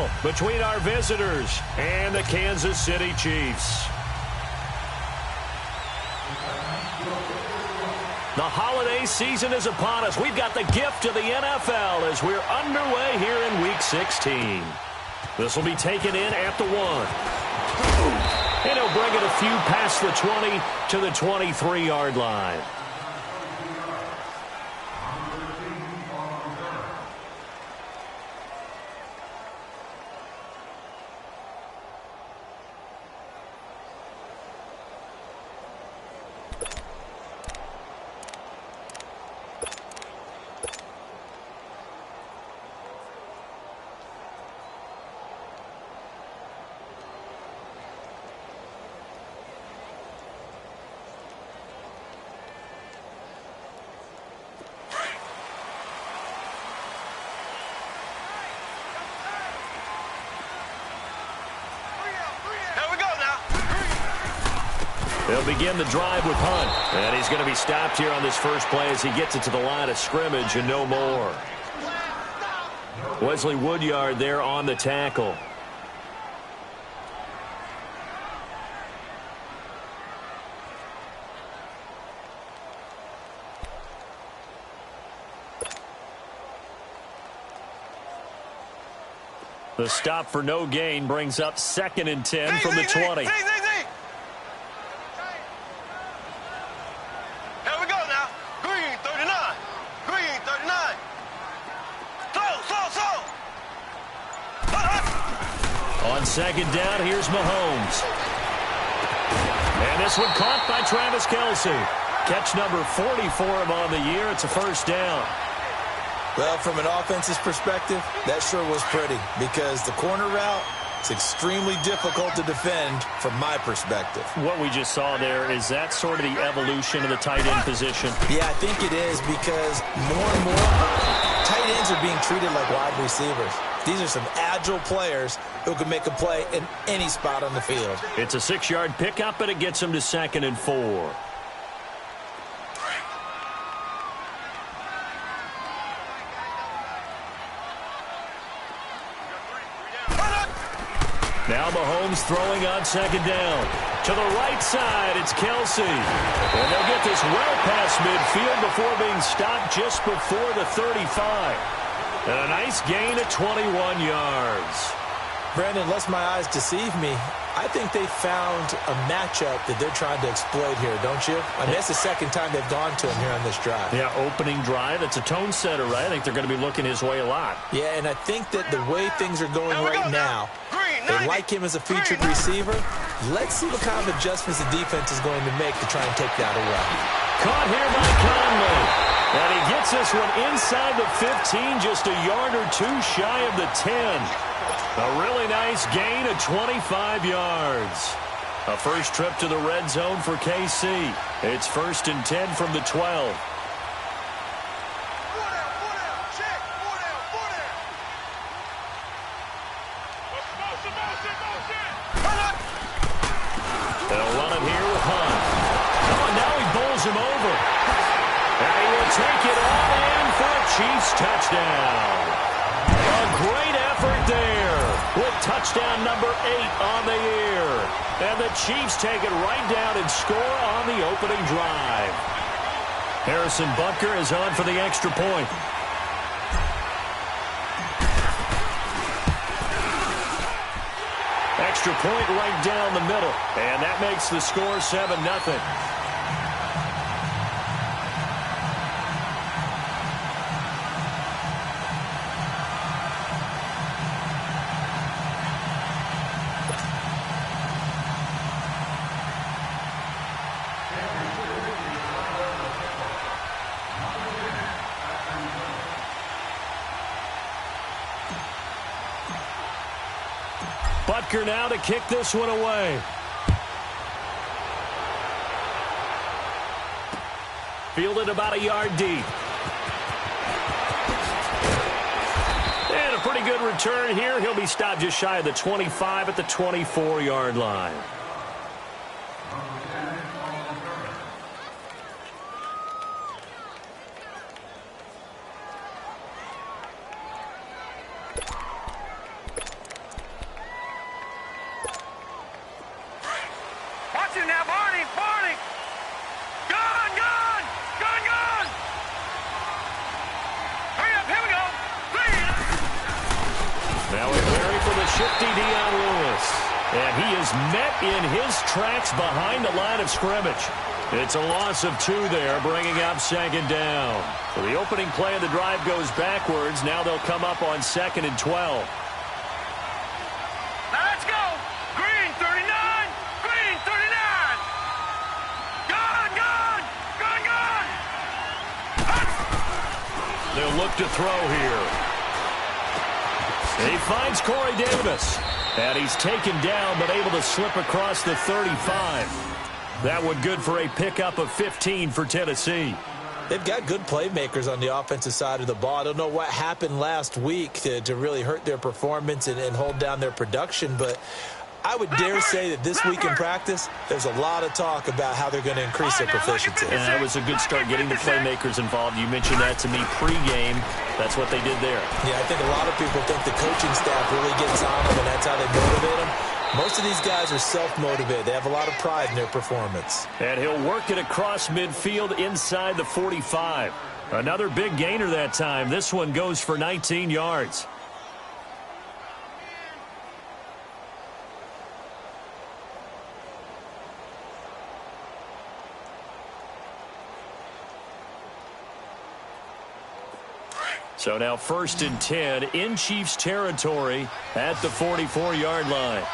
battle between our visitors and the Kansas City Chiefs. The holiday season is upon us. We've got the gift of the NFL as we're underway here in Week 16. This will be taken in at the 1. And he'll bring it a few past the 20 to the 23-yard line. They'll begin the drive with Hunt. And he's going to be stopped here on this first play as he gets it to the line of scrimmage and no more. Wesley Woodyard there on the tackle. The stop for no gain brings up 2nd and 10 from the 20. On 2nd down, here's Mahomes. And this one caught by Travis Kelce. Catch number 40 for him on the year. It's a first down. Well, from an offense's perspective, that sure was pretty because the corner route is extremely difficult to defend from my perspective. What we just saw there, is that sort of the evolution of the tight end position? Yeah, I think it is because more and more tight ends are being treated like wide receivers. These are some agile players who can make a play in any spot on the field. It's a 6-yard pickup, and it gets them to 2nd and 4. Now Mahomes throwing on 2nd down. To the right side, it's Kelce. And they'll get this well past midfield before being stopped just before the 35. And a nice gain at 21 yards. Brandon, unless my eyes deceive me, I think they found a matchup that they're trying to exploit here, don't you? I mean, that's the 2nd time they've gone to him here on this drive. Yeah, opening drive. It's a tone setter, right? I think they're going to be looking his way a lot. Yeah, and I think that the way things are going right now, they like him as a featured receiver. Let's see what kind of adjustments the defense is going to make to try and take that away. Caught here by Conley. And he gets this one inside the 15, just a yard or 2 shy of the 10. A really nice gain of 25 yards. A first trip to the red zone for KC. It's 1st and 10 from the 12. They'll run it here with Hunt. Oh, and now he bowls him over. And he will take it all in for a Chiefs touchdown. A great effort there with touchdown number 8 on the year. And the Chiefs take it right down and score on the opening drive. Harrison Butker is on for the extra point. Extra point right down the middle. And that makes the score 7-0. Butker now to kick this one away. Fielded about a yard deep. And a pretty good return here. He'll be stopped just shy of the 25 at the 24-yard line. shifty Dion Lewis. And he is met in his tracks behind the line of scrimmage. It's a loss of 2 there, bringing up second down. So the opening play of the drive goes backwards. Now they'll come up on 2nd and 12. Now let's go. Green 39. Green 39. Gone. They'll look to throw here. He finds Corey Davis. And he's taken down but able to slip across the 35. That one good for a pickup of 15 for Tennessee. They've got good playmakers on the offensive side of the ball. I don't know what happened last week to really hurt their performance and hold down their production, but I would dare say that this week in practice, there's a lot of talk about how they're going to increase their proficiency. And that was a good start getting the playmakers involved. You mentioned that to me pregame. That's what they did there. Yeah, I think a lot of people think the coaching staff really gets on them, and that's how they motivate them. Most of these guys are self-motivated. They have a lot of pride in their performance. And he'll work it across midfield inside the 45. Another big gainer that time. This one goes for 19 yards. So now 1st and 10 in Chiefs territory at the 44-yard line.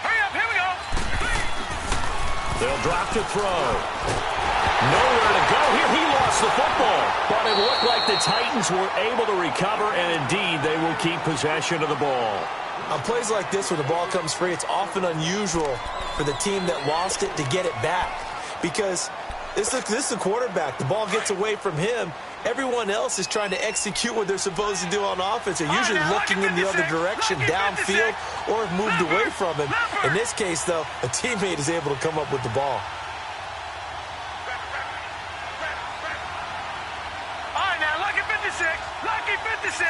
Hurry up, here we go. They'll drop to throw. Nowhere to go here. He lost the football. But it looked like the Titans were able to recover, and indeed they will keep possession of the ball. On plays like this where the ball comes free, it's often unusual for the team that lost it to get it back. Because this is the quarterback. The ball gets away from him. Everyone else is trying to execute what they're supposed to do on offense. They're usually looking in the other direction, downfield, or have moved away from him. In this case, though, a teammate is able to come up with the ball. All right, now, lucky 56. Lucky 56.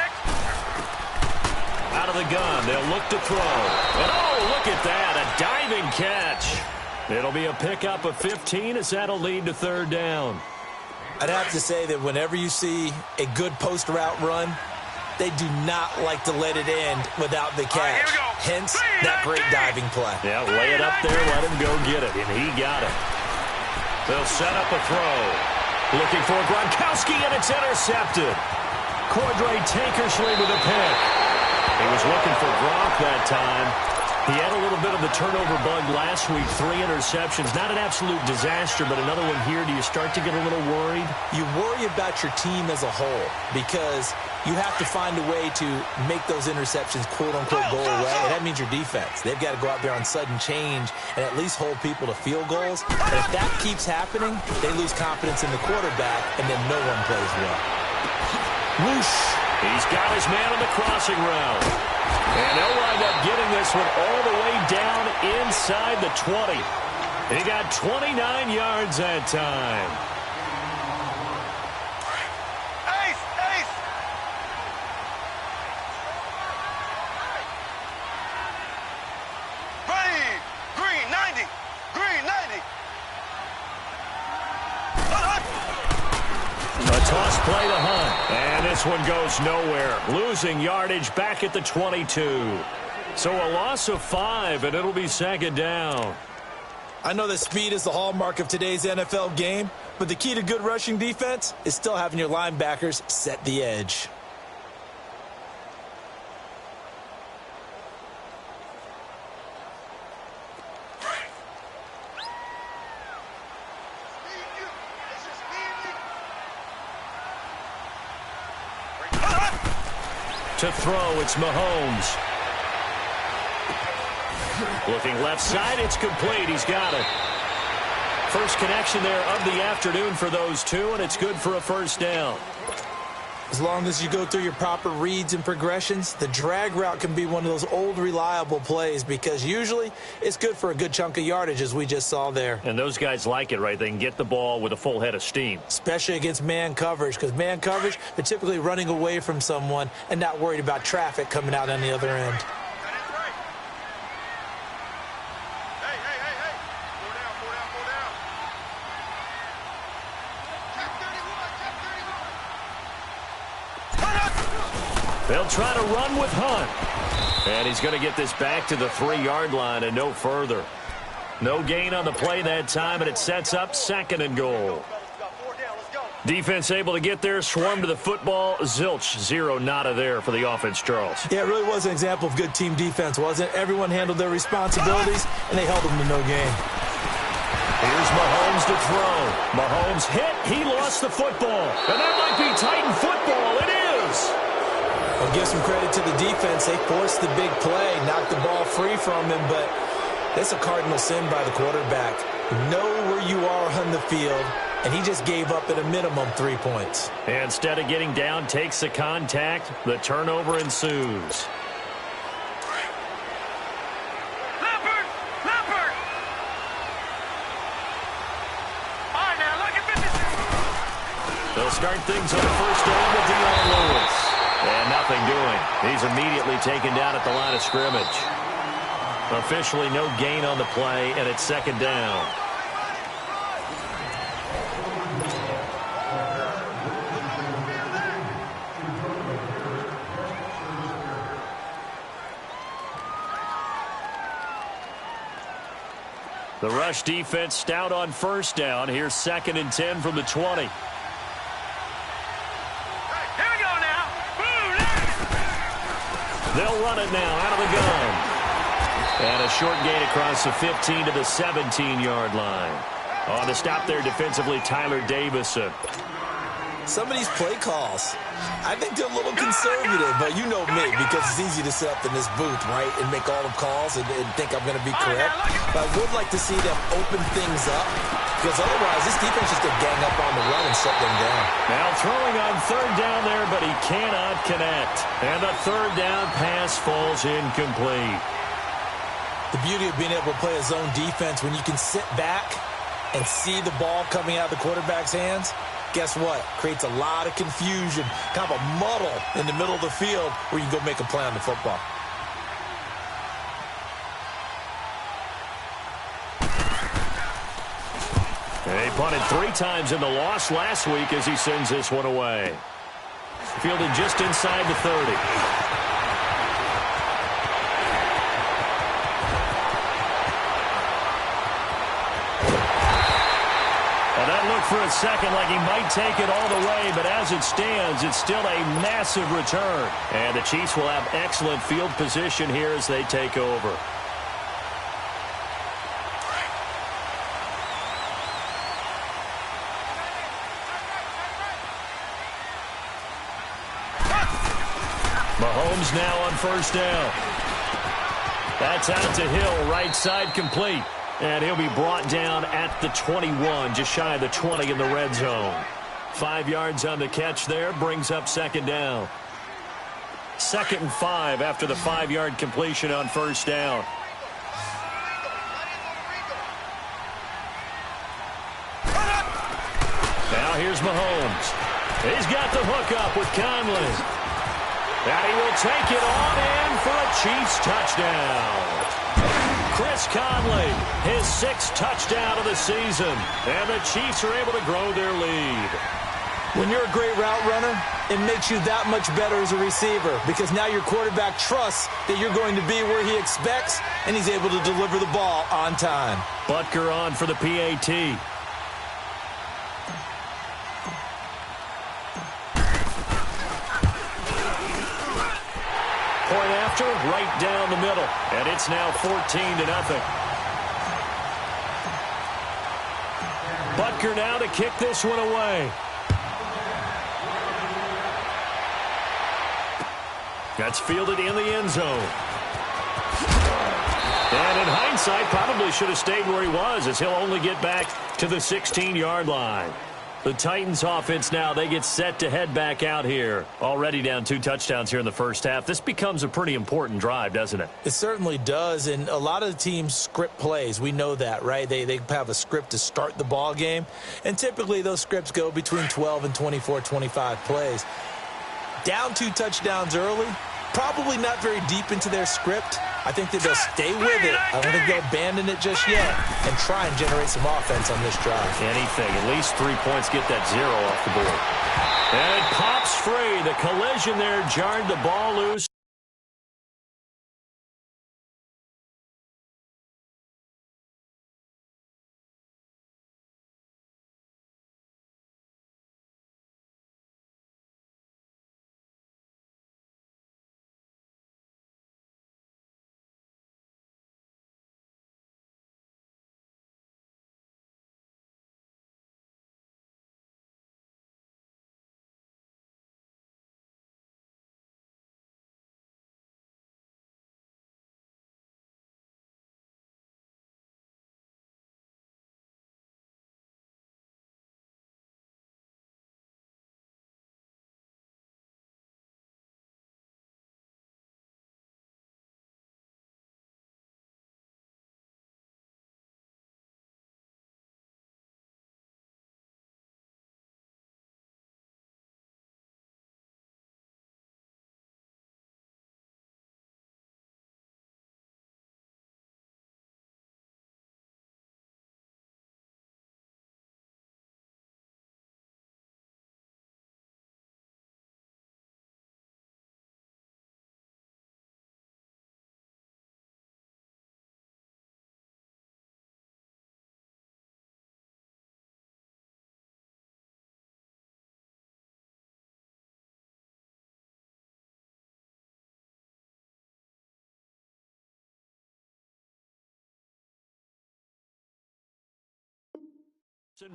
Out of the gun, they'll look to throw. And oh, look at that, a diving catch. It'll be a pickup of 15 as that'll lead to 3rd down. I'd have to say that whenever you see a good post route run, they do not like to let it end without the catch. Hence, that great diving play. Yeah, lay it up there, let him go get it, and he got it. They'll set up a throw. Looking for Gronkowski, and it's intercepted. Cordray Tankersley with a pick. He was looking for Gronk that time. He had a little bit of the turnover bug last week, 3 interceptions. Not an absolute disaster, but another one here. Do you start to get a little worried? You worry about your team as a whole because you have to find a way to make those interceptions, quote-unquote, go away. And that means your defense. They've got to go out there on sudden change and at least hold people to field goals. And if that keeps happening, they lose confidence in the quarterback, and then no one plays well. Whoosh! He's got his man on the crossing route. And they'll wind up getting this one all the way down inside the 20. He got 29 yards that time. Ace, ace. Green 90. Green 90. A toss play to Hunt. And this one goes nowhere. Losing yardage back at the 22. So a loss of 5, and it'll be 2nd down. I know that speed is the hallmark of today's NFL game, but the key to good rushing defense is still having your linebackers set the edge. To throw, it's Mahomes. Looking left side, it's complete. He's got it. First connection there of the afternoon for those two, and it's good for a 1st down. As long as you go through your proper reads and progressions, the drag route can be one of those old reliable plays because usually it's good for a good chunk of yardage, as we just saw there. And those guys like it, right? They can get the ball with a full head of steam. Especially against man coverage, because man coverage, they're typically running away from someone and not worried about traffic coming out on the other end. They'll try to run with Hunt. And he's going to get this back to the 3-yard line and no further. No gain on the play that time, and it sets up 2nd and goal. Defense able to get there, swarm to the football. Zilch, 0 nada there for the offense, Charles. Yeah, it really was an example of good team defense, wasn't it? Everyone handled their responsibilities, and they held them to no gain. Here's Mahomes to throw. Mahomes hit. He lost the football. And that might be Titan football. It is. I'll give some credit to the defense. They forced the big play, knocked the ball free from him, but that's a cardinal sin by the quarterback. Know where you are on the field, and he just gave up at a minimum 3 points. And instead of getting down, takes the contact. The turnover ensues. They'll start things on the first down with Dion Lewis. And nothing doing. He's immediately taken down at the line of scrimmage. Officially no gain on the play, and it's 2nd down. The rush defense stout on first down. Here's 2nd and 10 from the 20. They'll run it now out of the gun. And a short gain across the 15 to the 17-yard line. On the stop there defensively, Tyler Davison. Some of these play calls, I think they're a little conservative, but you know me, because it's easy to sit up in this booth, right, and make all the calls and think I'm going to be correct. But I would like to see them open things up, because otherwise this defense just going to gang up on the run and shut them down. Now throwing on 3rd down there, but he cannot connect. And the 3rd down pass falls incomplete. The beauty of being able to play a zone defense, when you can sit back and see the ball coming out of the quarterback's hands, guess what? Creates a lot of confusion, kind of a muddle in the middle of the field where you can go make a play on the football. He punted 3 times in the loss last week as he sends this one away. Fielded just inside the 30. For a second like he might take it all the way, but as it stands, it's still a massive return. And the Chiefs will have excellent field position here as they take over. Mahomes now on first down. That's out to Hill, right side complete. And he'll be brought down at the 21, just shy of the 20 in the red zone. 5 yards on the catch there, brings up 2nd down. 2nd and 5 after the 5-yard completion on first down. Now here's Mahomes. He's got the hook up with Conley. And he will take it on in for a Chiefs touchdown. Chris Conley, his 6th touchdown of the season. And the Chiefs are able to grow their lead. When you're a great route runner, it makes you that much better as a receiver, because now your quarterback trusts that you're going to be where he expects, and he's able to deliver the ball on time. Butker on for the PAT. Point after, right down the middle. And it's now 14-0. Butker now to kick this one away. That's fielded in the end zone. And in hindsight, probably should have stayed where he was, as he'll only get back to the 16-yard line. The Titans offense now, they get set to head back out here. Already down 2 touchdowns here in the first half. This becomes a pretty important drive, doesn't it? It certainly does, and a lot of the teams script plays. We know that, right? They have a script to start the ball game, and typically those scripts go between 12 and 24, 25 plays. Down 2 touchdowns early, probably not very deep into their script, I think that they'll stay with it. I don't think they'll abandon it just yet and try and generate some offense on this drive. Anything. At least 3 points. Get that 0 off the board. And it pops free. The collision there jarred the ball loose.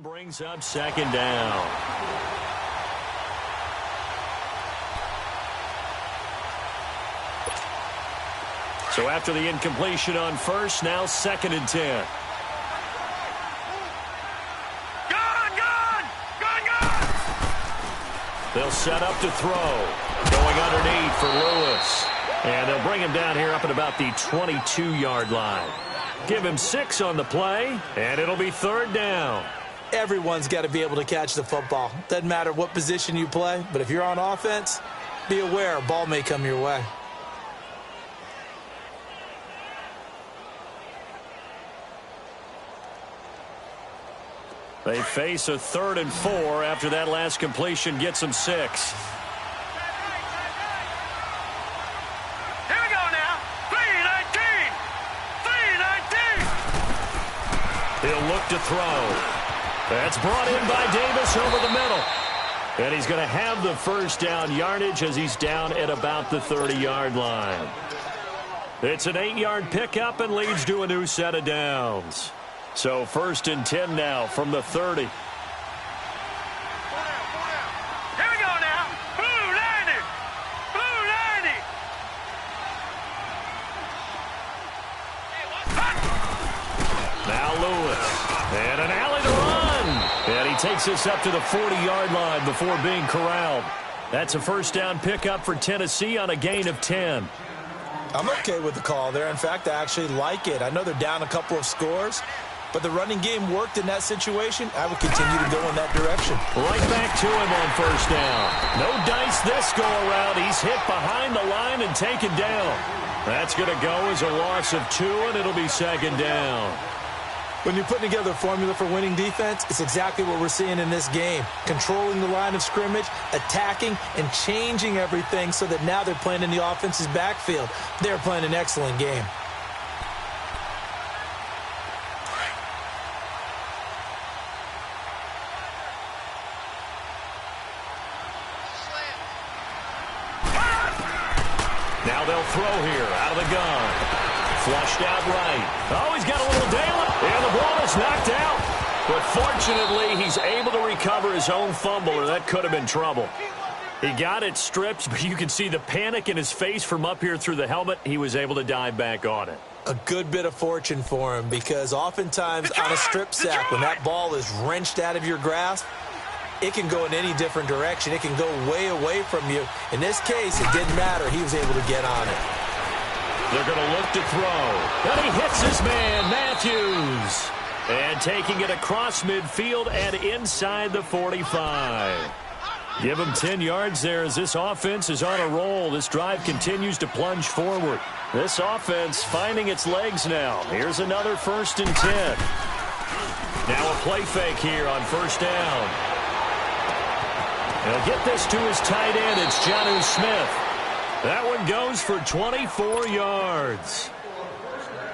Brings up second down. So after the incompletion on first, now 2nd and 10. Gone! They'll set up to throw. Going underneath for Lewis. And they'll bring him down here up at about the 22-yard line. Give him 6 on the play, and it'll be 3rd down. Everyone's got to be able to catch the football. Doesn't matter what position you play, but if you're on offense, be aware a ball may come your way. They face a 3rd and 4 after that last completion gets them 6. Here we go now. 3-19. 3-19. He'll look to throw. That's brought in by Davis over the middle. And he's going to have the 1st down yardage as he's down at about the 30-yard line. It's an 8-yard pickup and leads to a new set of downs. So 1st and 10 now from the 30. Here we go now. Blue 90. Blue 90. Now Lewis. And an alley to run. And he takes this up to the 40-yard line before being corralled. That's a 1st down pickup for Tennessee on a gain of 10. I'm okay with the call there. In fact, I actually like it. I know they're down a couple of scores, but the running game worked in that situation. I would continue to go in that direction. Right back to him on 1st down. No dice this go-around. He's hit behind the line and taken down. That's going to go as a loss of 2, and it'll be 2nd down. When you're putting together a formula for winning defense, it's exactly what we're seeing in this game. Controlling the line of scrimmage, attacking, and changing everything so that now they're playing in the offense's backfield. They're playing an excellent game. Now they'll throw here out of the gun. Flushed out right. Oh, he's got a little daylight. And the ball is knocked out. But fortunately, he's able to recover his own fumble, or that could have been trouble. He got it stripped, but you can see the panic in his face from up here through the helmet. He was able to dive back on it. A good bit of fortune for him, because oftentimes on a strip sack, when that ball is wrenched out of your grasp, it can go in any different direction. It can go way away from you. In this case, it didn't matter. He was able to get on it. They're going to look to throw. And he hits his man, Matthews. And taking it across midfield and inside the 45. Give him 10 yards there as this offense is on a roll. This drive continues to plunge forward. This offense finding its legs now. Here's another 1st and 10. Now a play fake here on 1st down. He'll get this to his tight end. It's Jonnu Smith. That one goes for 24 yards.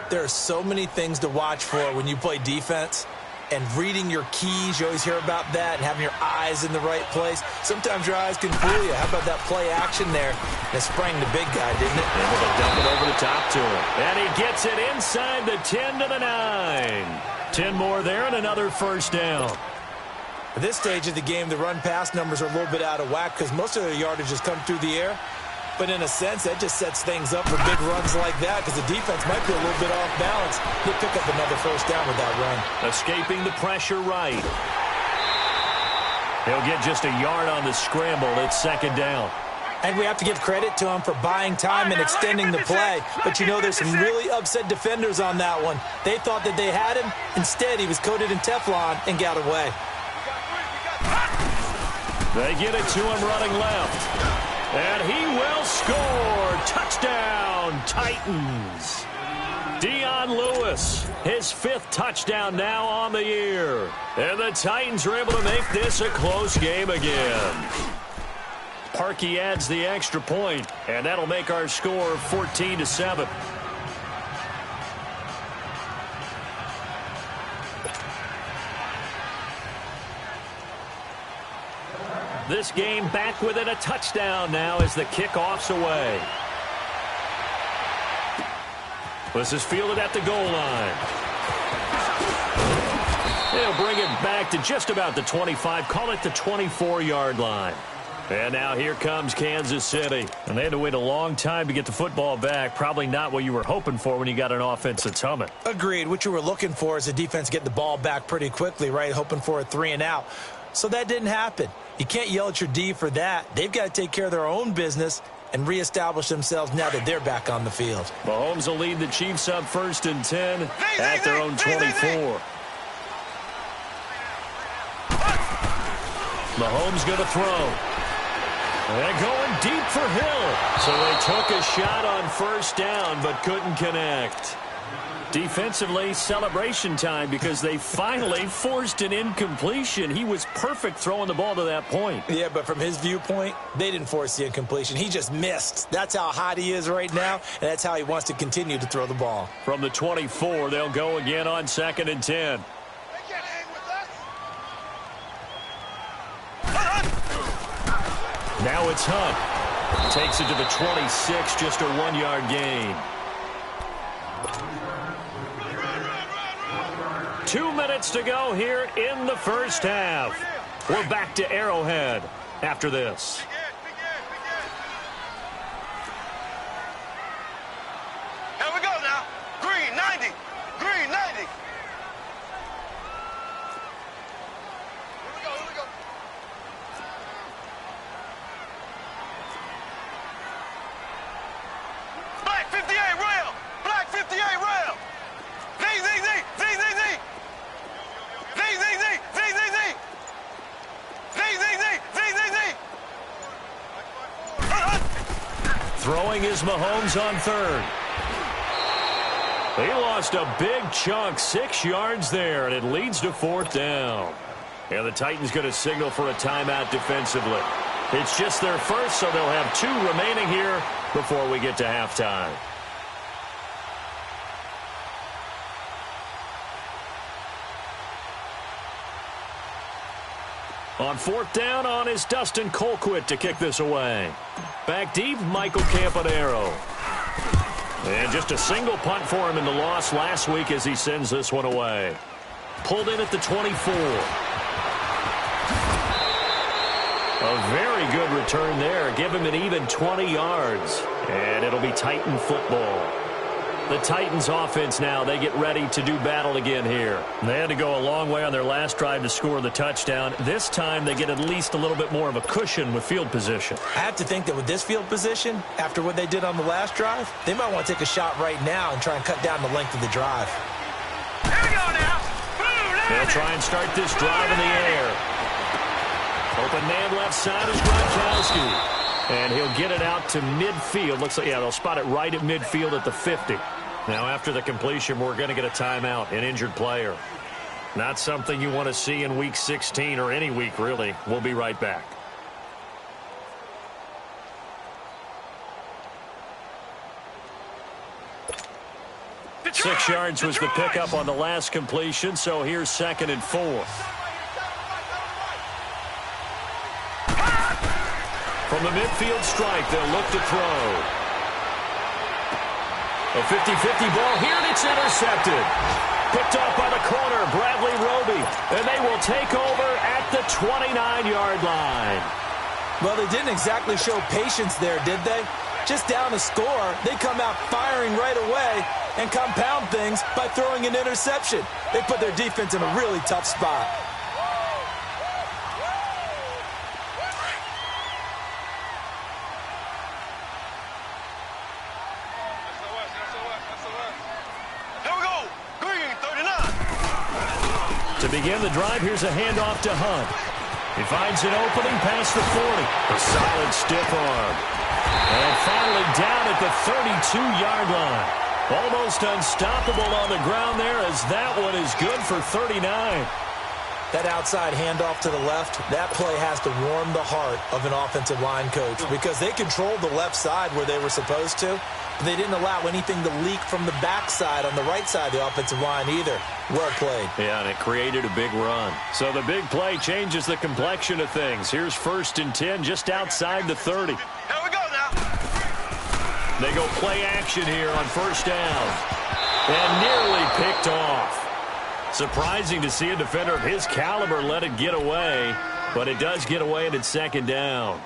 There are so many things to watch for when you play defense. And reading your keys, you always hear about that, and having your eyes in the right place. Sometimes your eyes can fool you. How about that play action there? It sprang the big guy, didn't it? Able to dump it over the top to him. And he gets it inside the 10 to the 9. 10 more there and another 1st down. At this stage of the game, the run-pass numbers are a little bit out of whack because most of their yardage has come through the air. But in a sense, that just sets things up for big runs like that because the defense might be a little bit off balance. He'll pick up another 1st down with that run. Escaping the pressure right. He'll get just a yard on the scramble. It's 2nd down. And we have to give credit to him for buying time and extending the play. But you know, there's some really upset defenders on that one. They thought that they had him. Instead, he was coated in Teflon and got away. They get it to him running left. And he will score. Touchdown, Titans. Dion Lewis, his 5th touchdown now on the year. And the Titans are able to make this a close game again. Parkey adds the extra point, and that'll make our score 14-7. This game back within a touchdown now as the kickoff's away. This is fielded at the goal line. They'll bring it back to just about the 25, call it the 24-yard line. And now here comes Kansas City. And they had to wait a long time to get the football back. Probably not what you were hoping for when you got an offense that's humming. Agreed. What you were looking for is the defense get the ball back pretty quickly, right? Hoping for a 3 and out. So that didn't happen. You can't yell at your D for that. They've got to take care of their own business and reestablish themselves now that they're back on the field. Mahomes will lead the Chiefs up 1st and 10 at their own 24. Mahomes going to throw. They're going deep for Hill. So they took a shot on 1st down but couldn't connect. Defensively, celebration time because they finally forced an incompletion. He was perfect throwing the ball to that point. Yeah, but from his viewpoint, they didn't force the incompletion. He just missed. That's how hot he is right now, and that's how he wants to continue to throw the ball. From the 24, they'll go again on 2nd and 10. Now it's Hunt. Takes it to the 26, just a 1-yard gain. 2 minutes to go here in the 1st half. We're back to Arrowhead after this. Here we go now. Green 90. Green 90. Here we go. Black 58 rail. Black 58 rail. Z. Throwing is Mahomes on 3rd. He lost a big chunk, 6 yards there, and it leads to 4th down. And the Titans going to signal for a timeout defensively. It's just their first, so they'll have 2 remaining here before we get to halftime. On 4th down on is Dustin Colquitt to kick this away. Back deep, Michael Campanaro. And just a single punt for him in the loss last week as he sends this one away. Pulled in at the 24. A very good return there. Give him an even 20 yards. And it'll be Titan football. The Titans offense now, they get ready to do battle again here. They had to go a long way on their last drive to score the touchdown. This time they get at least a little bit more of a cushion with field position. I have to think that with this field position, after what they did on the last drive, they might want to take a shot right now and try and cut down the length of the drive. Here we go now. Boom, They'll try and start this drive in the air. Open man left side is Gronkowski. And he'll get it out to midfield. Looks like, yeah, they'll spot it right at midfield at the 50. Now, after the completion, we're going to get a timeout, an injured player. Not something you want to see in Week 16 or any week, really. We'll be right back. Six yards was the pickup on the last completion, so here's 2nd and 4. From the midfield stripe, they'll look to throw. A 50-50 ball here, and it's intercepted. Picked off by the corner, Bradley Roby, and they will take over at the 29-yard line. Well, they didn't exactly show patience there, did they? Just down a score, they come out firing right away and compound things by throwing an interception. They put their defense in a really tough spot. To begin the drive, here's a handoff to Hunt. He finds an opening past the 40. A solid stiff arm. And finally down at the 32-yard line. Almost unstoppable on the ground there, as that one is good for 39. That outside handoff to the left, that play has to warm the heart of an offensive line coach because they controlled the left side where they were supposed to, but they didn't allow anything to leak from the backside on the right side of the offensive line either. Well played. Yeah, and it created a big run. So the big play changes the complexion of things. Here's 1st and 10 just outside the 30. Here we go now. They go play action here on 1st down. And nearly picked off. Surprising to see a defender of his caliber let it get away, but it does get away and it's 2nd down.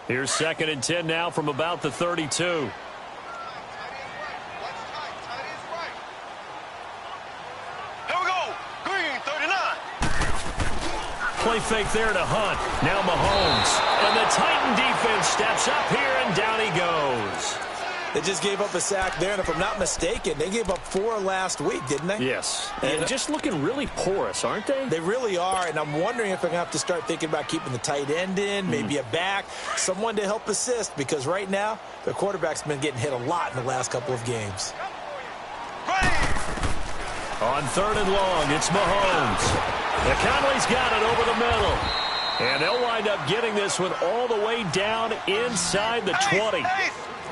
Here's 2nd and 10 now from about the 32. Play fake there to Hunt. Now Mahomes. And the Titan defense steps up here, and down he goes. They just gave up a sack there, and if I'm not mistaken, they gave up 4 last week, didn't they? Yes. And just looking really porous, aren't they? They really are, and I'm wondering if they're going to have to start thinking about keeping the tight end in, maybe a back, someone to help assist, because right now, their quarterback's been getting hit a lot in the last couple of games. On 3rd and long, it's Mahomes. Conley's got it over the middle. And they'll wind up getting this one all the way down inside the 20.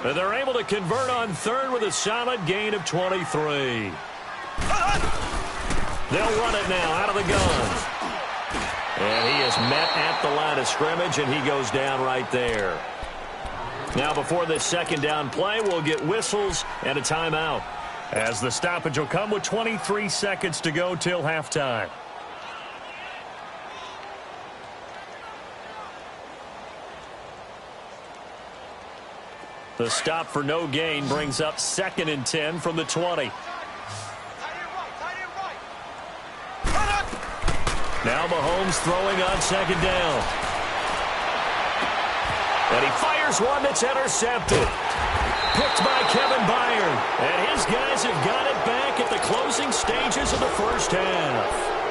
And they're able to convert on 3rd with a solid gain of 23. They'll run it now out of the gun. And he is met at the line of scrimmage, and he goes down right there. Now before this 2nd down play, we'll get whistles and a timeout, as the stoppage will come with 23 seconds to go till halftime. The stop for no gain brings up 2nd and 10 from the 20. Now Mahomes throwing on 2nd down. And he fires one that's intercepted. Picked by Kevin Byard. And his guys have got it back at the closing stages of the 1st half.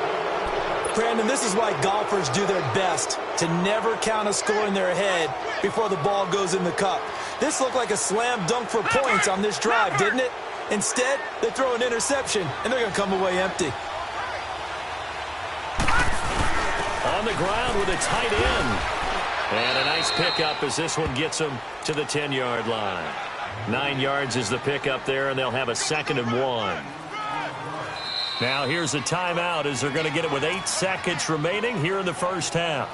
Brandon, this is why golfers do their best to never count a score in their head before the ball goes in the cup. This looked like a slam dunk for points on this drive, didn't it? Instead, they throw an interception, and they're going to come away empty. On the ground with a tight end. And a nice pickup as this one gets them to the 10-yard line. 9 yards is the pickup there, and they'll have a 2nd and 1. Now here's a timeout as they're going to get it with 8 seconds remaining here in the 1st half.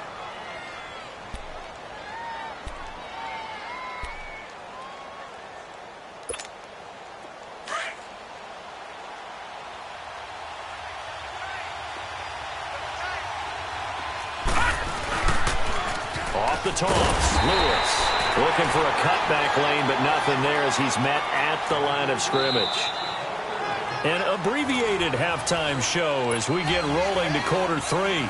Off the toss, Lewis looking for a cutback lane, but nothing there as he's met at the line of scrimmage. An abbreviated halftime show as we get rolling to quarter 3.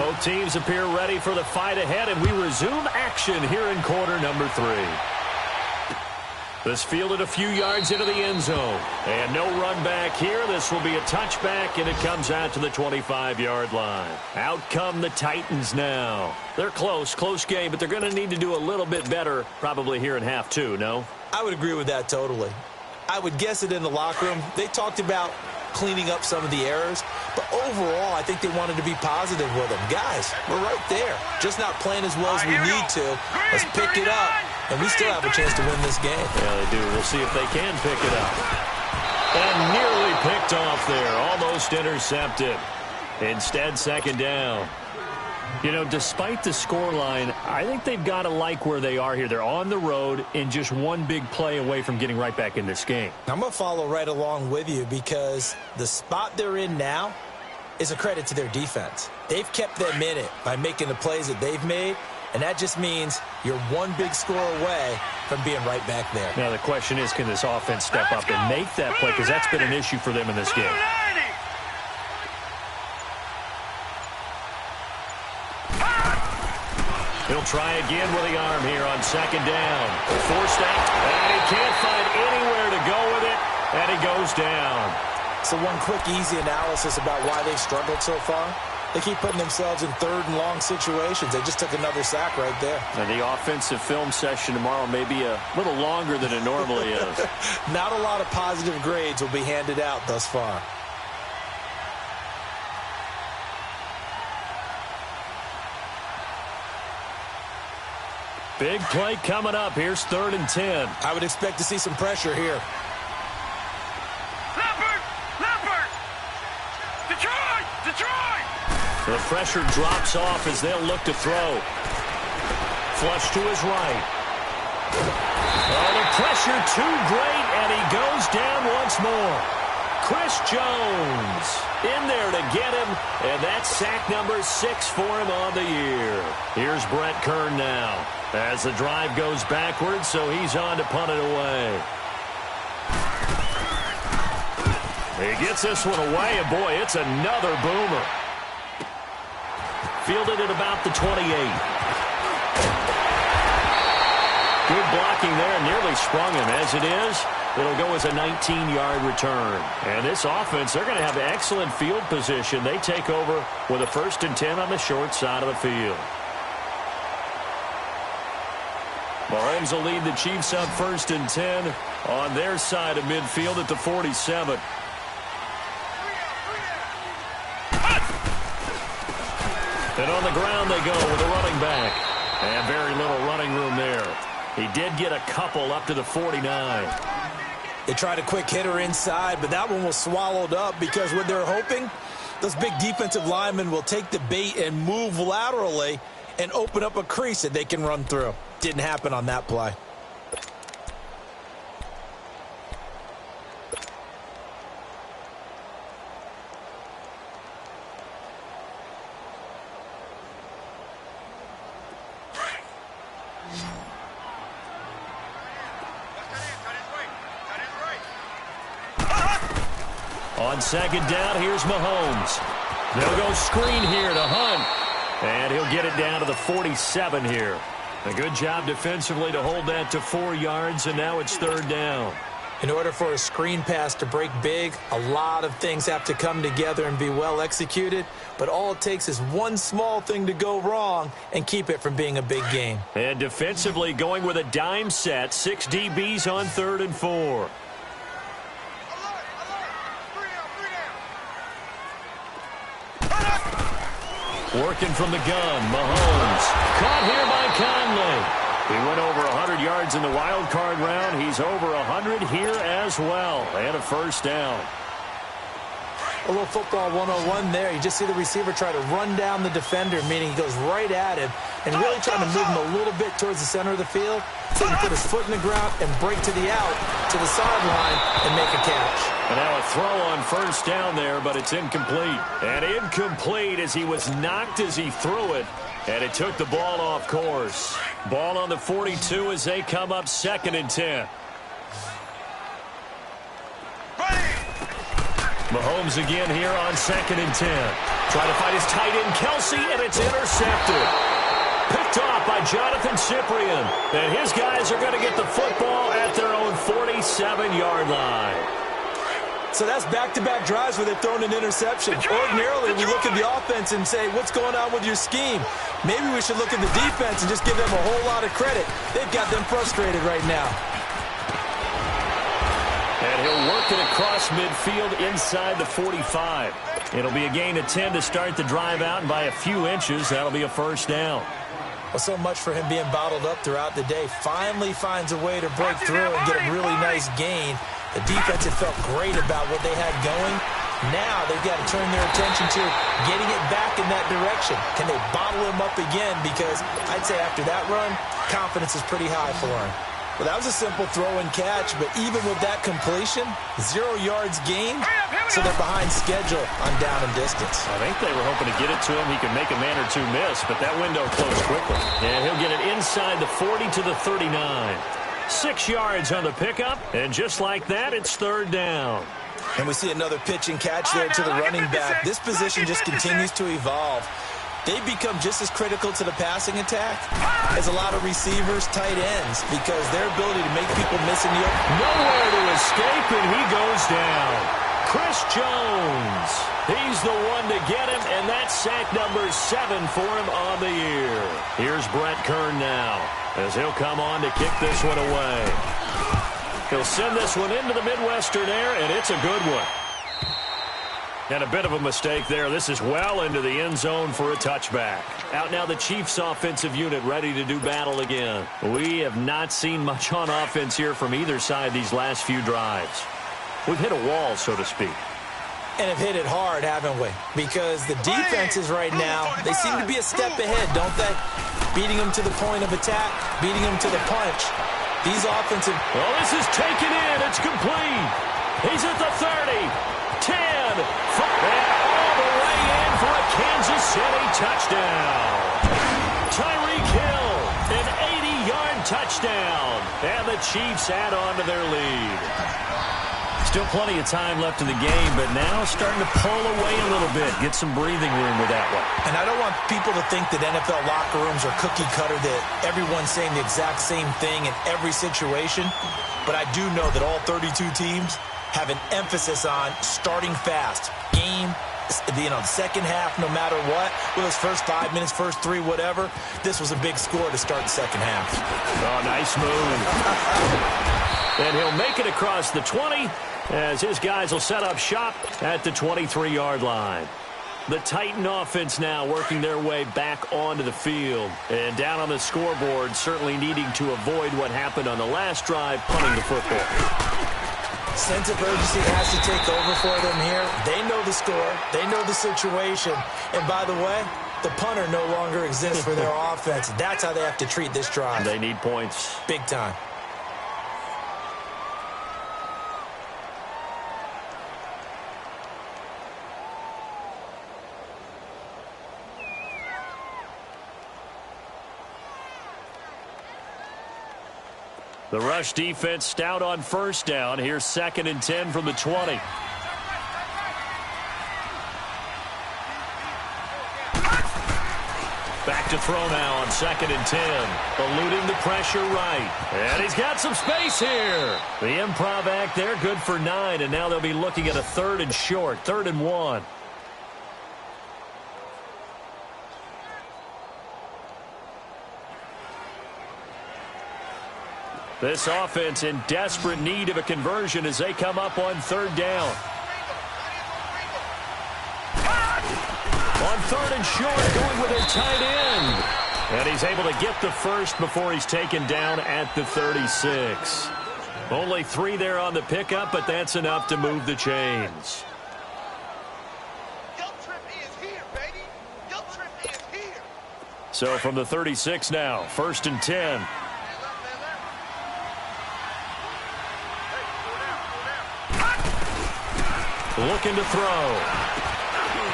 Both teams appear ready for the fight ahead, and we resume action here in quarter number 3. This fielded a few yards into the end zone. And no run back here. This will be a touchback, and it comes out to the 25-yard line. Out come the Titans now. They're close game, but they're going to need to do a little bit better probably here in half 2, no? I would agree with that totally. I would guess it in the locker room. They talked about cleaning up some of the errors, but overall, I think they wanted to be positive with them. Guys, we're right there. Just not playing as well as we need to. Let's pick it up, and we still have a chance to win this game. Yeah, they do. We'll see if they can pick it up. And nearly picked off there. Almost intercepted. Instead, second down. You know, despite the scoreline, I think they've got to like where they are here. They're on the road and just one big play away from getting right back in this game. I'm going to follow right along with you because the spot they're in now is a credit to their defense. They've kept them in it by making the plays that they've made, and that just means you're one big score away from being right back there. Now, the question is, can this offense step up and make that play? Because that's been an issue for them in this game. He'll try again with the arm here on second down. Forced out, and he can't find anywhere to go with it, and he goes down. So one quick, easy analysis about why they've struggled so far. They keep putting themselves in third and long situations. They just took another sack right there. And the offensive film session tomorrow may be a little longer than it normally is. Not a lot of positive grades will be handed out thus far. Big play coming up. Here's 3rd and 10. I would expect to see some pressure here. Leopard! Detroit! The pressure drops off as they'll look to throw. Flush to his right. Oh, the pressure too great, and he goes down once more. Chris Jones in there to get him, and that's sack number 6 for him on the year. Here's Brett Kern now as the drive goes backwards, so he's on to punt it away. He gets this one away, and boy, it's another boomer. Fielded at about the 28. Good blocking there, nearly sprung him. As it is, it'll go as a 19-yard return. And this offense, they're going to have excellent field position. They take over with a 1st and 10 on the short side of the field. Mahomes will lead the Chiefs up 1st and 10 on their side of midfield at the 47. And on the ground they go with a running back. And very little running room there. He did get a couple up to the 49. They tried a quick hitter inside, but that one was swallowed up because what they're hoping, those big defensive linemen will take the bait and move laterally and open up a crease that they can run through. Didn't happen on that play. On second down, here's Mahomes. They'll go screen here to Hunt. And he'll get it down to the 47 here. A good job defensively to hold that to 4 yards, and now it's 3rd down. In order for a screen pass to break big, a lot of things have to come together and be well executed. But all it takes is one small thing to go wrong and keep it from being a big game. And defensively going with a dime set, 6 DBs on 3rd and 4. Working from the gun, Mahomes. Caught here by Conley. He went over 100 yards in the wild card round. He's over 100 here as well. And a 1st down. A little football 101 there. You just see the receiver try to run down the defender, meaning he goes right at him and really trying to move him a little bit towards the center of the field so he can put his foot in the ground and break to the out, to the sideline, and make a catch. And now a throw on 1st down there, but it's incomplete. And incomplete as he was knocked as he threw it, and it took the ball off course. Ball on the 42 as they come up 2nd and 10. Mahomes again here on 2nd and 10. Trying to find his tight end, Kelsey, and it's intercepted. Picked off by Jonathan Cyprien. And his guys are going to get the football at their own 47-yard line. So that's back-to-back drives where they've thrown an interception. Ordinarily, we look at the offense and say, what's going on with your scheme? Maybe we should look at the defense and just give them a whole lot of credit. They've got them frustrated right now. And he'll work it across midfield inside the 45. It'll be a gain of 10 to start the drive out, and by a few inches, that'll be a first down. Well, so much for him being bottled up throughout the day. Finally finds a way to break through and get a really nice gain. The defense had felt great about what they had going. Now they've got to turn their attention to getting it back in that direction. Can they bottle him up again? Because I'd say after that run, confidence is pretty high for him. Well, that was a simple throw and catch, but even with that completion, 0 yards gained, so they're behind schedule on down and distance. I think they were hoping to get it to him. He could make a man or two miss, but that window closed quickly. And he'll get it inside the 40 to the 39. 6 yards on the pickup, and just like that, it's 3rd down. And we see another pitch and catch there to the running back. This position just continues to evolve. They've become just as critical to the passing attack as a lot of receivers, tight ends, because their ability to make people miss in the open. Nowhere to escape, and he goes down. Chris Jones. He's the one to get him, and that's sack number 7 for him on the year. Here's Brett Kern now, as he'll come on to kick this one away. He'll send this one into the Midwestern air, and it's a good one. And a bit of a mistake there. This is well into the end zone for a touchback. Out now the Chiefs offensive unit ready to do battle again. We have not seen much on offense here from either side these last few drives. We've hit a wall, so to speak. And have hit it hard, haven't we? Because the defenses right now, they seem to be a step ahead, don't they? Beating them to the point of attack, beating them to the punch. These offensive... Well, this is taken in. It's complete. He's at the 30. 10, 5, and all the way in for a Kansas City touchdown. Tyreek Hill, an 80-yard touchdown, and the Chiefs add on to their lead. Still plenty of time left in the game, but now starting to pull away a little bit, get some breathing room with that one. And I don't want people to think that NFL locker rooms are cookie cutter, that everyone's saying the exact same thing in every situation, but I do know that all 32 teams have an emphasis on starting fast. Game, the second half, no matter what. Well, his first 5 minutes, first 3, whatever. This was a big score to start the second half. Oh, nice move. And he'll make it across the 20 as his guys will set up shop at the 23-yard line. The Titan offense now working their way back onto the field. And down on the scoreboard, certainly needing to avoid what happened on the last drive, punting the football. Sense of urgency has to take over for them here. They know the score. They know the situation. And by the way, the punter no longer exists for their offense. That's how they have to treat this drive. They need points. Big time. The rush defense stout on first down. Here's 2nd and 10 from the 20. Back to throw now on 2nd and 10. Eluding the pressure right. And he's got some space here. The improv act there, good for 9. And now they'll be looking at a 3rd and short, 3rd and 1. This offense in desperate need of a conversion as they come up on 3rd down. On 3rd and short, going with their tight end. And he's able to get the first before he's taken down at the 36. Only 3 there on the pickup, but that's enough to move the chains. So from the 36 now, 1st and 10. Looking to throw.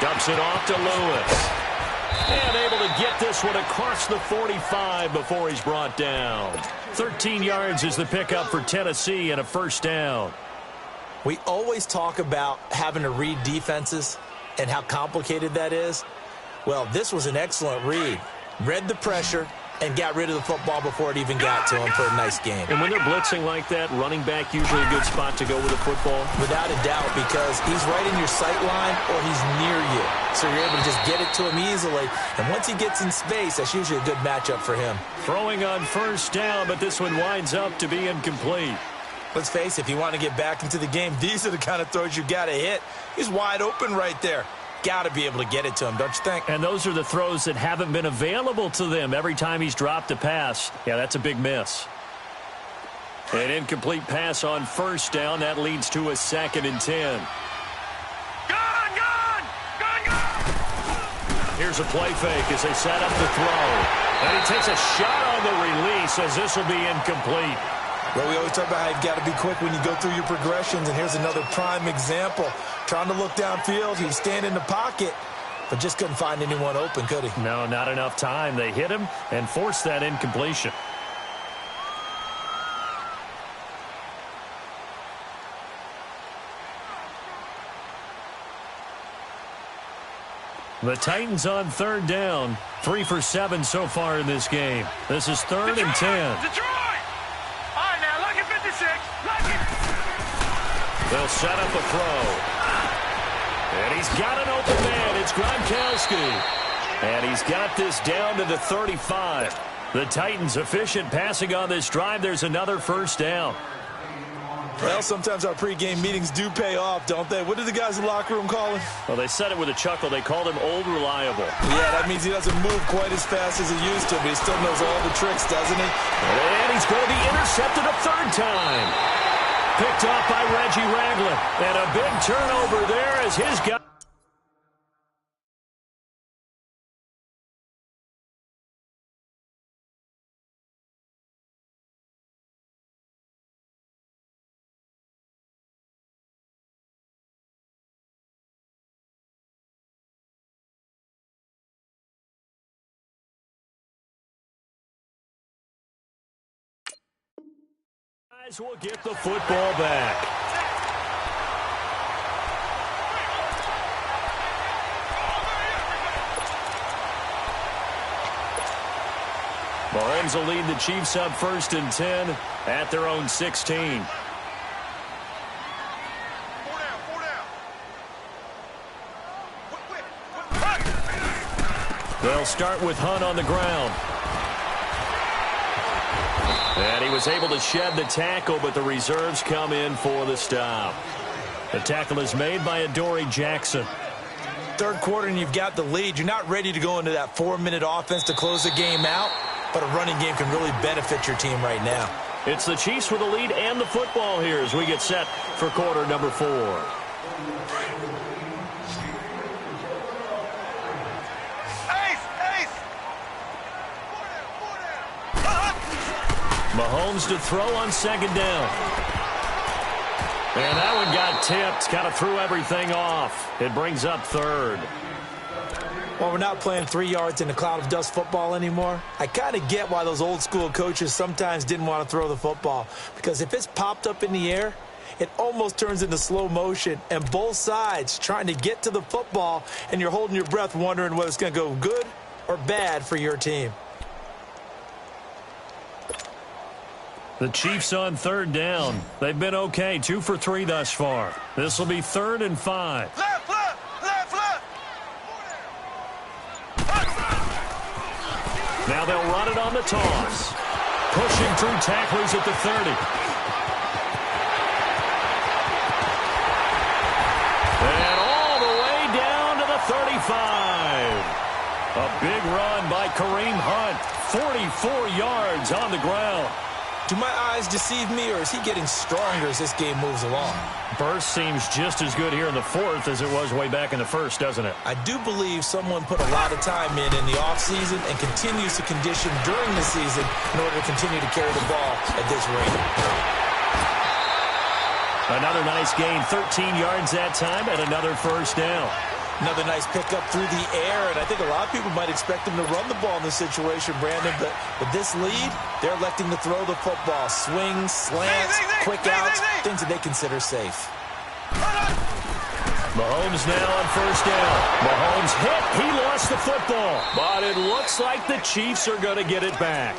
Dumps it off to Lewis. And able to get this one across the 45 before he's brought down. 13 yards is the pickup for Tennessee and a first down. We always talk about having to read defenses and how complicated that is. Well, this was an excellent read. Read the pressure and got rid of the football before it even got to him for a nice game. And when they're blitzing like that, running back usually a good spot to go with the football? Without a doubt, because he's right in your sight line or he's near you. So you're able to just get it to him easily. And once he gets in space, that's usually a good matchup for him. Throwing on first down, but this one winds up to be incomplete. Let's face it, if you want to get back into the game, these are the kind of throws you got to hit. He's wide open right there. Got to be able to get it to him, don't you think? And those are the throws that haven't been available to them every time he's dropped a pass. Yeah, that's a big miss. An incomplete pass on first down. That leads to a 2nd and 10. Here's a play fake as they set up the throw. And he takes a shot on the release as this will be incomplete. Well, we always talk about how you've got to be quick when you go through your progressions, and here's another prime example. Trying to look downfield, he was standing in the pocket, but just couldn't find anyone open, could he? No, not enough time. They hit him and forced that incompletion. The Titans on 3rd down. 3 for 7 so far in this game. This is 3rd and 10. Detroit! All right, now, look at 56. Look it. They'll set up a throw. And he's got an open man. It's Gronkowski. And he's got this down to the 35. The Titans efficient passing on this drive. There's another first down. Well, sometimes our pregame meetings do pay off, don't they? What did the guys in the locker room call him? Well, they said it with a chuckle. They called him Old Reliable. Yeah, that means he doesn't move quite as fast as he used to, but he still knows all the tricks, doesn't he? And he's going to be intercepted a 3rd time. Picked off by Reggie Ragland. And a big turnover there as his guy. Will get the football back. Mahomes will lead the Chiefs up 1st and 10 at their own 16. They'll start with Hunt on the ground. And he was able to shed the tackle, but the reserves come in for the stop. The tackle is made by Adoree Jackson. 3rd quarter and you've got the lead. You're not ready to go into that 4-minute offense to close the game out, but a running game can really benefit your team right now. It's the Chiefs with the lead and the football here as we get set for quarter number 4. Mahomes to throw on 2nd down. And that one got tipped. Kind of threw everything off. It brings up 3rd. Well, we're not playing 3 yards in a cloud of dust football anymore. I kind of get why those old school coaches sometimes didn't want to throw the football. Because if it's popped up in the air, it almost turns into slow motion. And both sides trying to get to the football, and you're holding your breath wondering whether it's going to go good or bad for your team. The Chiefs on 3rd down. They've been okay. 2 for 3 thus far. This will be 3rd and 5. Left, left, left, left. Now they'll run it on the toss. Pushing through tacklers at the 30. And all the way down to the 35. A big run by Kareem Hunt. 44 yards on the ground. Do my eyes deceive me, or is he getting stronger as this game moves along? Burst seems just as good here in the 4th as it was way back in the 1st, doesn't it? I do believe someone put a lot of time in the offseason and continues to condition during the season in order to continue to carry the ball at this rate. Another nice gain, 13 yards that time, and another first down. Another nice pickup through the air, and I think a lot of people might expect him to run the ball in this situation, Brandon, but with this lead, they're electing to throw the football. Swings, slants, quick outs, things that they consider safe. Mahomes now on first down. Mahomes hit. He lost the football. But it looks like the Chiefs are going to get it back.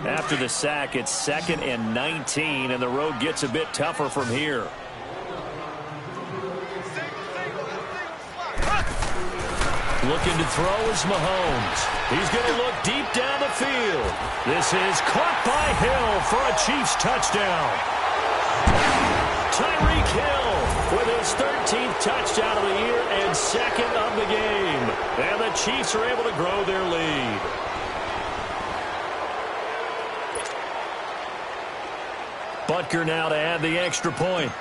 After the sack, it's 2nd and 19, and the road gets a bit tougher from here. Looking to throw is Mahomes. He's going to look deep down the field. This is caught by Hill for a Chiefs touchdown. Tyreek Hill with his 13th touchdown of the year and 2nd of the game. And the Chiefs are able to grow their lead. Butker now to add the extra point.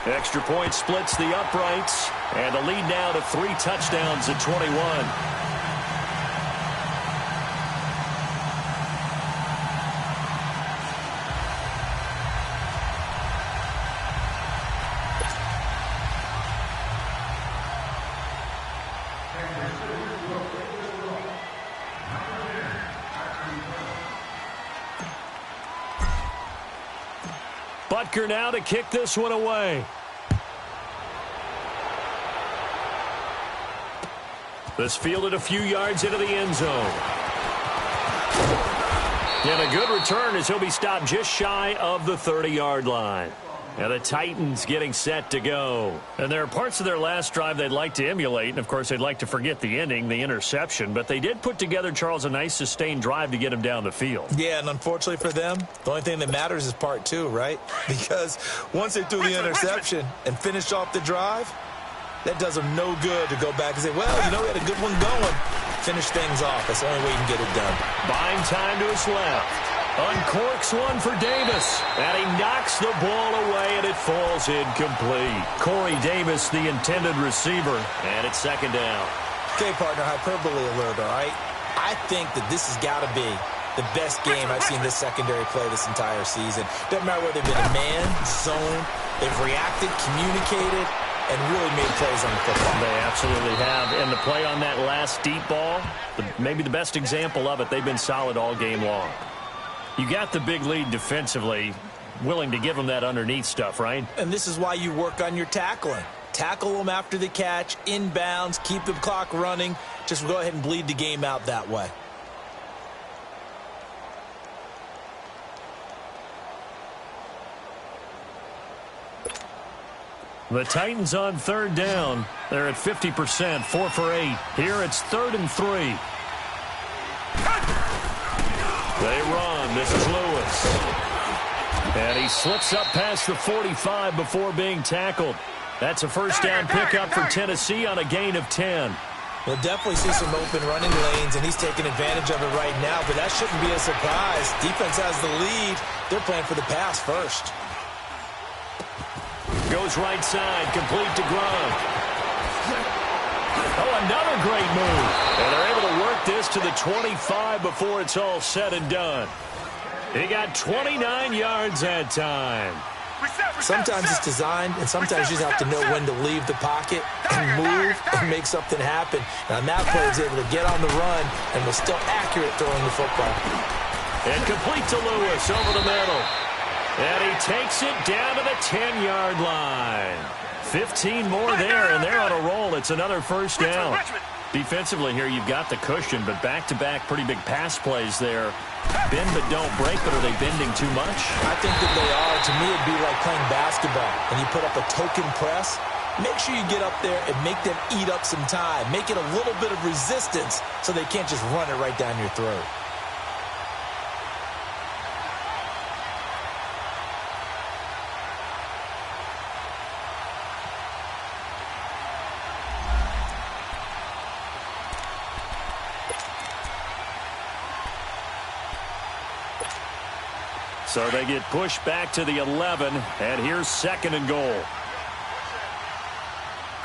Extra point splits the uprights, and the lead now to 3 touchdowns at 21. Butker now to kick this one away. This fielded a few yards into the end zone. And a good return as he'll be stopped just shy of the 30-yard line. And the Titans getting set to go. And there are parts of their last drive they'd like to emulate. And, of course, they'd like to forget the ending, the interception. But they did put together, Charles, a nice sustained drive to get him down the field. Yeah, and unfortunately for them, the only thing that matters is part 2, right? Because once they threw the interception and finished off the drive, that does them no good to go back and say, well, you know, we had a good one going. Finish things off. That's the only way you can get it done. Buying time to his left. Uncorks one for Davis. And he knocks the ball away, and it falls incomplete. Corey Davis, the intended receiver. And it's 2nd down. Okay, partner, hyperbole alert, all right? I think that this has got to be the best game I've seen this secondary play this entire season. Doesn't matter whether they've been a man, zone, they've reacted, communicated, and really made plays on the football. They absolutely have. And the play on that last deep ball, maybe the best example of it, they've been solid all game long. You got the big lead defensively, willing to give them that underneath stuff, right? And this is why you work on your tackling. Tackle them after the catch, inbounds, keep the clock running. Just go ahead and bleed the game out that way. The Titans on 3rd down. They're at 50%, 4 for 8. Here it's 3rd and 3. They run. This is Lewis. And he slips up past the 45 before being tackled. That's a first down pickup for Tennessee on a gain of 10. We'll definitely see some open running lanes, and he's taking advantage of it right now, but that shouldn't be a surprise. Defense has the lead. They're playing for the pass first. Goes right side, complete to Gronk. Oh, another great move. And they're able to work this to the 25 before it's all said and done. He got 29 yards that time. Sometimes it's designed, and sometimes you just have to know when to leave the pocket and move and make something happen. And that player is able to get on the run and was still accurate throwing the football. And complete to Lewis over the middle. And he takes it down to the 10-yard line. 15 more there, and they're on a roll. It's another first down. Defensively here, you've got the cushion, but back-to-back pretty big pass plays there. Bend but don't break, but are they bending too much? I think that they are. To me, it'd be like playing basketball, and you put up a token press. Make sure you get up there and make them eat up some time. Make it a little bit of resistance so they can't just run it right down your throat. So they get pushed back to the 11, and here's 2nd and goal.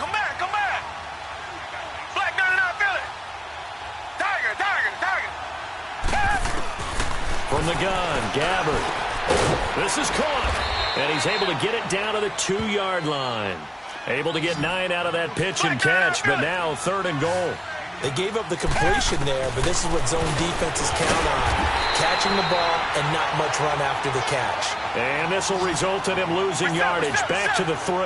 Come back, come back. Black 99 Philly. Tiger, tiger, tiger. From the gun, Gabbard. This is caught, and he's able to get it down to the 2-yard line. Able to get 9 out of that pitch and catch, but now 3rd and goal. They gave up the completion there, but this is what zone defenses count on. Catching the ball and not much run after the catch. And this will result in him losing yardage back to the 3.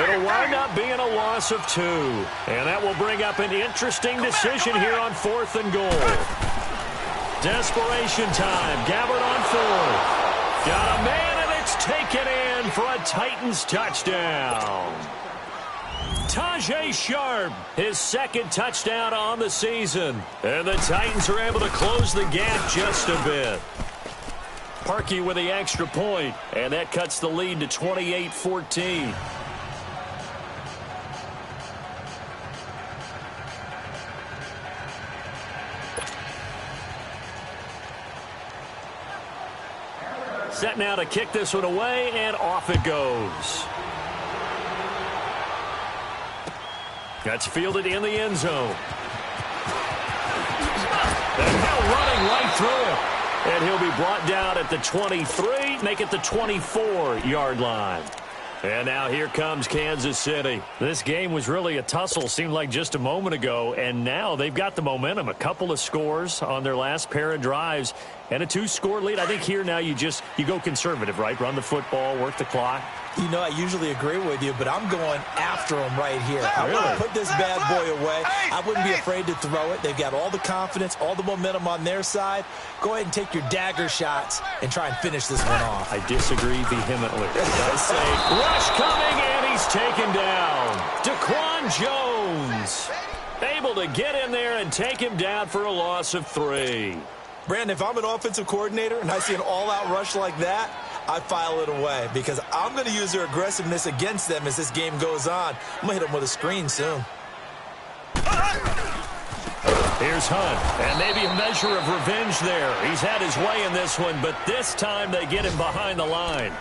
It'll wind up being a loss of 2. And that will bring up an interesting decision here on 4th and goal. Desperation time. Gabbert on 4th. Got a man, and it's taken in for a Titans touchdown. Tajay Sharp, his 2nd touchdown on the season. And the Titans are able to close the gap just a bit. Parkey with the extra point, and that cuts the lead to 28-14. Set now to kick this one away, and off it goes. That's fielded in the end zone. And now running right through it. And he'll be brought down at the 23, make it the 24-yard line. And now here comes Kansas City. This game was really a tussle, seemed like just a moment ago, and now they've got the momentum. A couple of scores on their last pair of drives and a 2-score lead. I think here now you go conservative, right? Run the football, work the clock. You know, I usually agree with you, but I'm going after him right here. I want to put this bad boy away. I wouldn't be afraid to throw it. They've got all the confidence, all the momentum on their side. Go ahead and take your dagger shots and try and finish this one off. I disagree vehemently. I say rush coming, and he's taken down. Daquan Jones able to get in there and take him down for a loss of 3. Brandon, if I'm an offensive coordinator and I see an all-out rush like that, I file it away because I'm going to use their aggressiveness against them as this game goes on. I'm going to hit them with a screen soon. Here's Hunt, and maybe a measure of revenge there. He's had his way in this one, but this time they get him behind the line.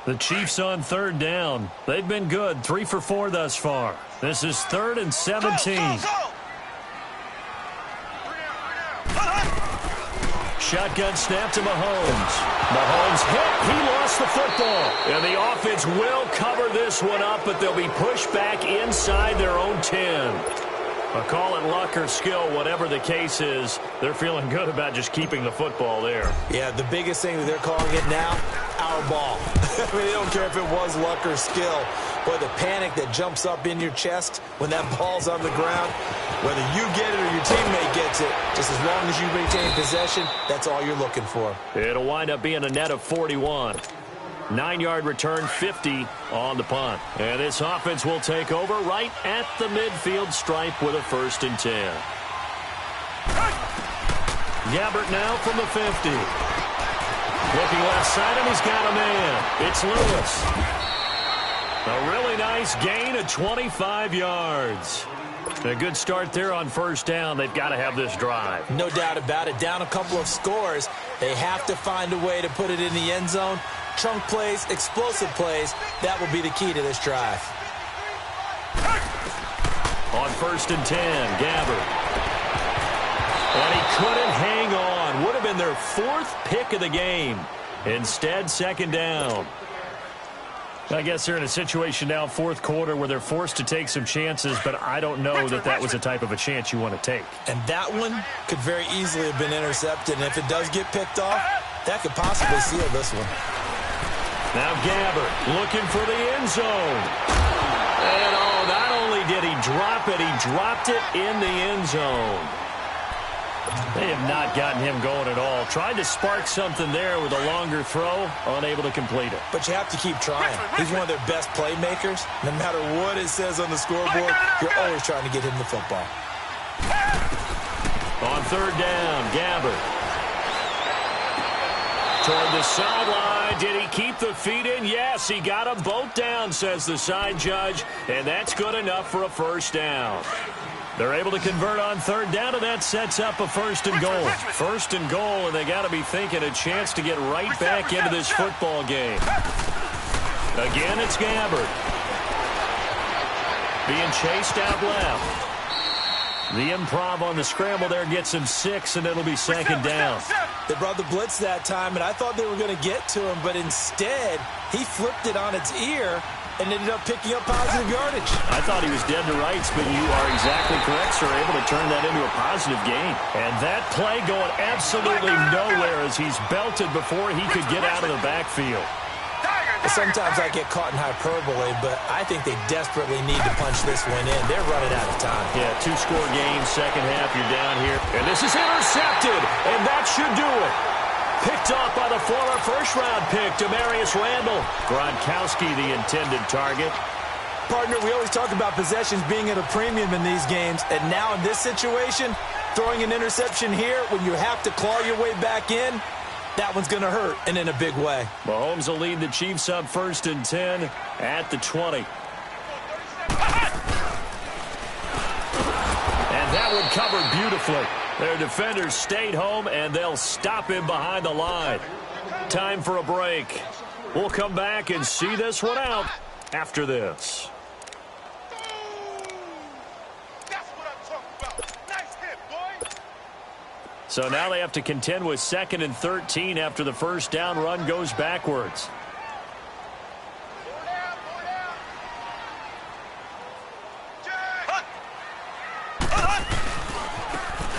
The Chiefs on 3rd down. They've been good, 3 for 4 thus far. This is 3rd and 17. Shotgun snap to Mahomes. Mahomes hit. He lost the football. And the offense will cover this one up, but they'll be pushed back inside their own 10. I'll call it luck or skill, whatever the case is. They're feeling good about just keeping the football there. Yeah, the biggest thing that they're calling it now, our ball. I mean, they don't care if it was luck or skill. Boy, the panic that jumps up in your chest when that ball's on the ground, whether you get it or your teammate gets it, just as long as you retain possession, that's all you're looking for. It'll wind up being a net of 41. 9-yard return, 50 on the punt. And this offense will take over right at the midfield stripe with a 1st and 10. Gabbert now from the 50. Looking left side, and he's got a man. It's Lewis. A really nice gain of 25 yards. A good start there on 1st down. They've got to have this drive. No doubt about it. Down a couple of scores. They have to find a way to put it in the end zone. Chunk plays, explosive plays, that will be the key to this drive. On 1st and 10, Gabbert. And he couldn't hang on. Would have been their 4th pick of the game. Instead, 2nd down. I guess they're in a situation now, 4th quarter, where they're forced to take some chances, but I don't know that that was the type of a chance you want to take. And that one could very easily have been intercepted, and if it does get picked off, that could possibly seal this one. Now Gabbert looking for the end zone. And not only did he drop it, he dropped it in the end zone. They have not gotten him going at all. Tried to spark something there with a longer throw, unable to complete it. But you have to keep trying. He's one of their best playmakers. No matter what it says on the scoreboard, you're always trying to get him the football. On 3rd down, Gabbert. Toward the sideline. Did he keep the feet in? Yes, he got them both down, says the side judge. And that's good enough for a 1st down. They're able to convert on 3rd down, and that sets up a 1st and goal. 1st and goal, and they got to be thinking a chance to get right back into this football game. Again, it's Gabbert. Being chased out left. The improv on the scramble there gets him 6, and it'll be second down. They brought the blitz that time, and I thought they were going to get to him, but instead he flipped it on its ear and ended up picking up positive yardage. I thought he was dead to rights, but you are exactly correct, sir. Able to turn that into a positive gain. And that play going absolutely nowhere as he's belted before he could get out of the backfield. Sometimes I get caught in hyperbole, but I think they desperately need to punch this one in. They're running out of time. Yeah, 2-score game, second half, you're down here. And this is intercepted, and that should do it. Picked off by the former first-round pick, Demarius Randall. Gronkowski, the intended target. Partner, we always talk about possessions being at a premium in these games, and now in this situation, throwing an interception here when you have to claw your way back in, that one's going to hurt, and in a big way. Mahomes will lead the Chiefs up 1st and 10 at the 20. And that one covered beautifully. Their defenders stayed home, and they'll stop him behind the line. Time for a break. We'll come back and see this one out after this. That's what I'm talking about. Nice hit, boy. So now they have to contend with 2nd and 13 after the first down run goes backwards.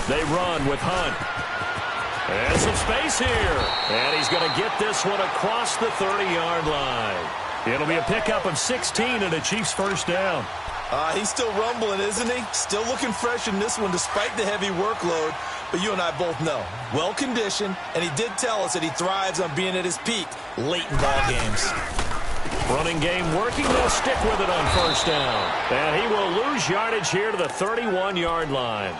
They run with Hunt. And some space here. And he's going to get this one across the 30-yard line. It'll be a pickup of 16 and a Chiefs first down. He's still rumbling, isn't he? Still looking fresh in this one despite the heavy workload. But you and I both know, well-conditioned, and he did tell us that he thrives on being at his peak late in ball games. Running game working. They'll stick with it on first down. And he will lose yardage here to the 31-yard line.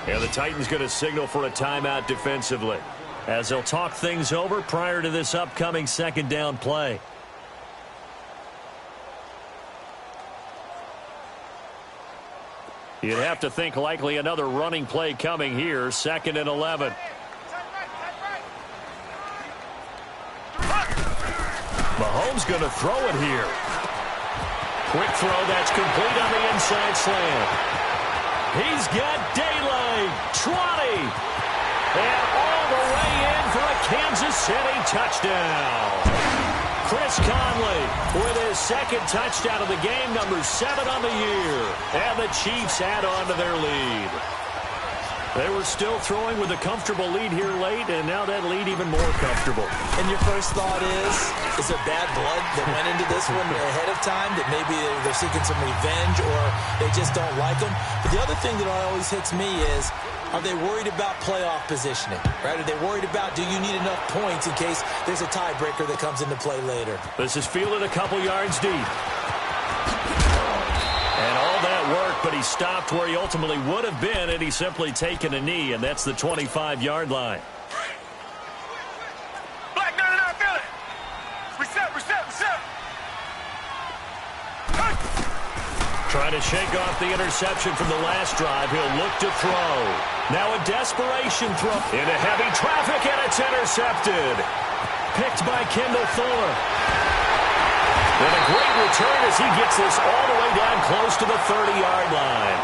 And the Titans going to signal for a timeout defensively as they'll talk things over prior to this upcoming second down play. You'd have to think likely another running play coming here, 2nd and 11. Mahomes going to throw it here. Quick throw, that's complete on the inside slant. He's got daylight, 20, and all the way in for a Kansas City touchdown. Chris Conley with his 2nd touchdown of the game, number 7 on the year. And the Chiefs add on to their lead. They were still throwing with a comfortable lead here late, and now that lead even more comfortable. And your first thought is there bad blood that went into this one ahead of time, that maybe they're seeking some revenge or they just don't like them? But the other thing that always hits me is, are they worried about playoff positioning, right? Are they worried about, do you need enough points in case there's a tiebreaker that comes into play later? This is fielded a couple yards deep. And all that work, but he stopped where he ultimately would have been, and he's simply taken a knee, and that's the 25-yard line. Black 99, feel it. Reset. Trying to shake off the interception from the last drive. He'll look to throw. Now a desperation throw into heavy traffic, and it's intercepted. Picked by Kendall Fuller. And a great return as he gets this all the way down close to the 30-yard line.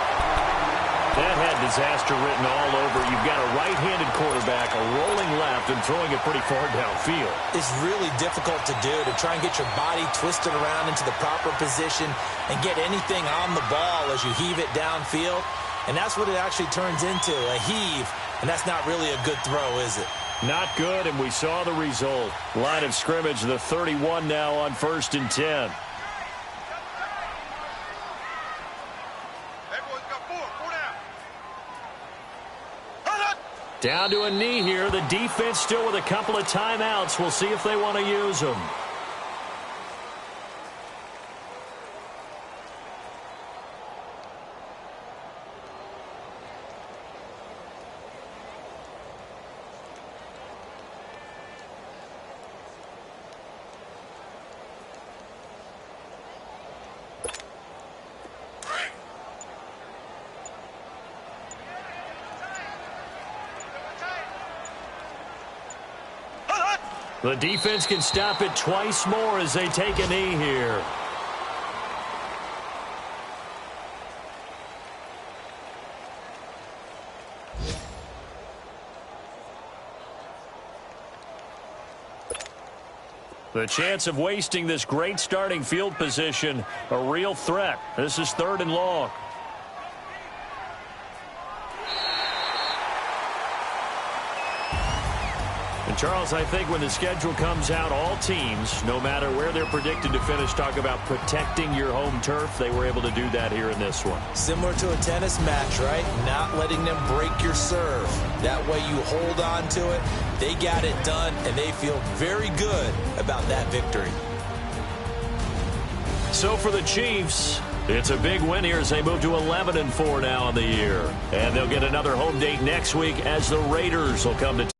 That had disaster written all over. You've got a right-handed quarterback, a rolling left, and throwing it pretty far downfield. It's really difficult to do, to try and get your body twisted around into the proper position and get anything on the ball as you heave it downfield. And that's what it actually turns into, a heave. And that's not really a good throw, is it? Not good, and we saw the result. Line of scrimmage, the 31 now on 1st and 10. Down to a knee here. The defense still with a couple of timeouts. We'll see if they want to use them. The defense can stop it twice more as they take a knee here. The chance of wasting this great starting field position, a real threat. This is 3rd and long. And Charles, I think when the schedule comes out, all teams, no matter where they're predicted to finish, talk about protecting your home turf. They were able to do that here in this one. Similar to a tennis match, right? Not letting them break your serve. That way you hold on to it. They got it done, and they feel very good about that victory. So for the Chiefs, it's a big win here as they move to 11-4 now in the year. And they'll get another home date next week as the Raiders will come to